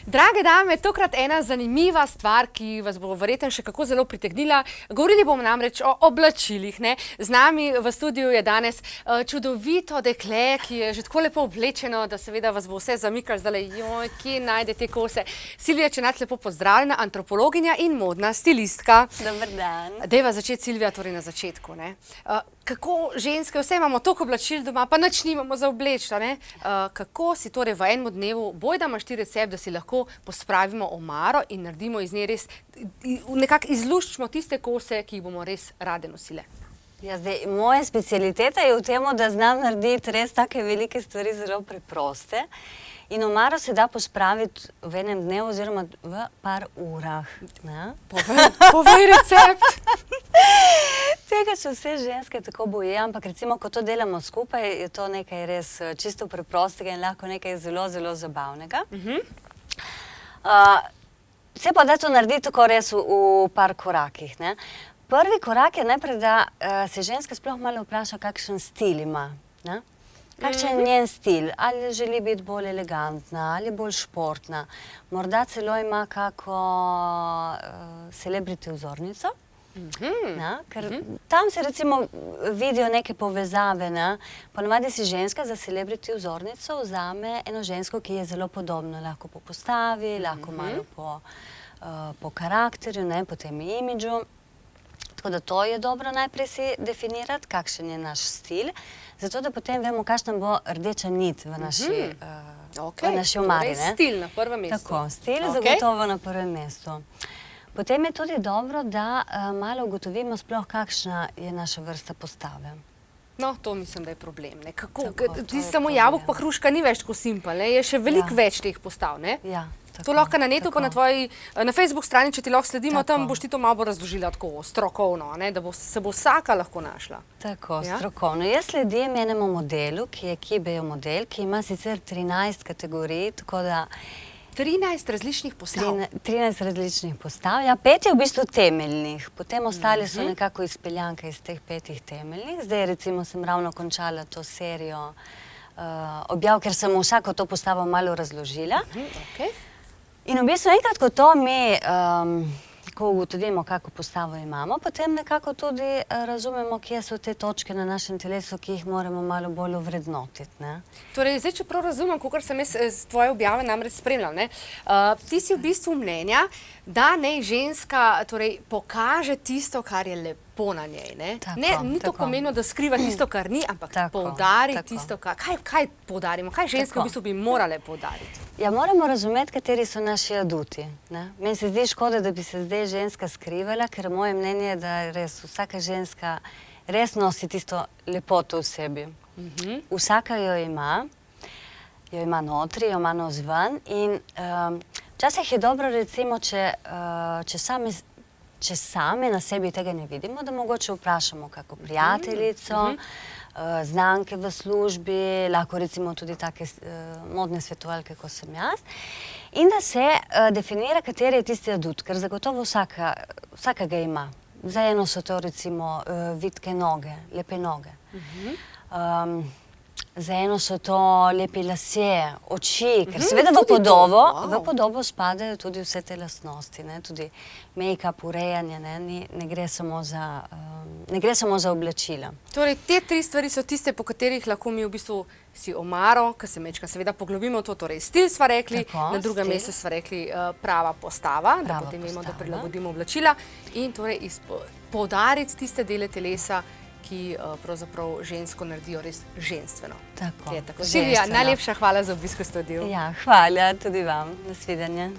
Drage dame, tokrat ena zanimiva stvar, ki vas bo verjetno še kako zelo pritegnila. Govorili bomo namreč o oblačilih. Z nami v studiu je danes čudovito dekle, ki je že tako lepo oblečeno, da seveda vas bo vse zamikalo zdaj, joj, kje najde te kose. Silvija Čenac, lepo pozdravljena, antropologinja in modna stilistka. Dober dan. Dejva začeti, Silvija, torej na začetku. Kako ženske, vse imamo toliko oblačil doma, pa nič nimamo za obleči. Kako si torej v enem dnevu, bojda imaš ti recept, da si lahko pospravimo omaro in naredimo iz nje res, nekako izluščimo tiste kose, ki jih bomo res rade nosile. Ja, zdaj, moja specialiteta je v tem, da znam narediti res take velike stvari zelo preproste. In omaro se da pospraviti v enem dnevu oziroma v par urah. Povej recept! Tega se vse ženske tako boje, ampak recimo, ko to delamo skupaj, je to nekaj res čisto preprostega in lahko nekaj zelo, zelo zabavnega. Se pa da to narediti tako res v par korakih. Prvi korak je najprej, da se ženska sploh malo vpraša, kakšen stil ima. Kakšen je njen stil? Ali želi biti bolj elegantna, ali bolj športna. Morda celo ima kako celebrity vzornico. Ker tam se recimo vidijo neke povezave. Ponavadi si ženska za celebrity vzornico vzame eno žensko, ki je zelo podobna. Lahko po postavi, lahko malo po karakterju, po tem imidžu. Tako da to je dobro najprej si definirati, kakšen je naš stil, zato da potem vemo, kakšna bo rdeča nit v naši omari. Stil na prvem mestu. Tako, stil zagotovo na prvem mestu. Potem je tudi dobro, da malo ugotovimo sploh, kakšna je naša vrsta postave. No, to mislim, da je problem. Ti samo jabolk pa hruška ni več tako simpel, je še veliko več teh postav, ne? Ja. To lahko na netu, pa na Facebook strani, če ti lahko sledimo, tam boš ti to malo razložila tako strokovno, da se bo vsaka lahko našla. Tako, strokovno. Jaz sledim enemu modelu, ki je Kibejo model, ki ima sicer 13 kategorij, tako da... 13 različnih postav? 13 različnih postav, ja. 5 je v bistvu temeljnih, potem ostali so nekako izpeljanke iz teh 5 temeljnih. Zdaj recimo sem ravno končala to serijo objav, ker sem vsako to postavo malo razložila. In v bistvu enkrat, ko to mi, ko ugotovimo, kako postavo imamo, potem nekako tudi razumemo, kje so te točke na našem telesu, ki jih moramo malo bolj ovrednotiti. Torej, zdaj, če prav razumem, kakor sem jaz tvoje objave namreč spremljala, ti si v bistvu mnenja, da naj ženska pokaže tisto, kar je lepo na njej. Ni to pomenilo, da skriva tisto, kar ni, ampak poudari tisto, kaj poudarimo, kaj ženske v bistvu bi morale poudariti. Ja, moramo razumeti, kateri so naši aduti. Meni se zdi škoda, da bi se zdaj ženska skrivala, ker moje mnenje je, da res vsaka ženska res nosi tisto lepoto v sebi. Vsaka jo ima notri, jo ima navzven in včasih je dobro recimo, če sami na sebi tega ne vidimo, da mogoče vprašamo kako prijateljico, znanke v službi, lahko recimo tudi take modne svetovalke, kot sem jaz, in da se definira, kateri je tisti adut, ker zagotovo vsaka ga ima. Za eno so to recimo vitke noge, lepe noge. Za eno so to lepi lasje, oči, ker seveda v podobo spadajo tudi vse te lastnosti, tudi make-up, urejanje, ne gre samo za oblačila. Torej, te 3 stvari so tiste, po katerih lahko mi v bistvu si omaro, ki se mečka seveda poglobimo to, torej stil sva rekli, na drugem mestu sva rekli prava postava, da potem vemo, da prilagodimo oblačila in torej poudariti tiste dele telesa, ki pravzaprav žensko naredijo res ženstveno. Tako. Silvija, najlepša hvala za obisk v studiu. Ja, hvala tudi vam. Nasvidenje.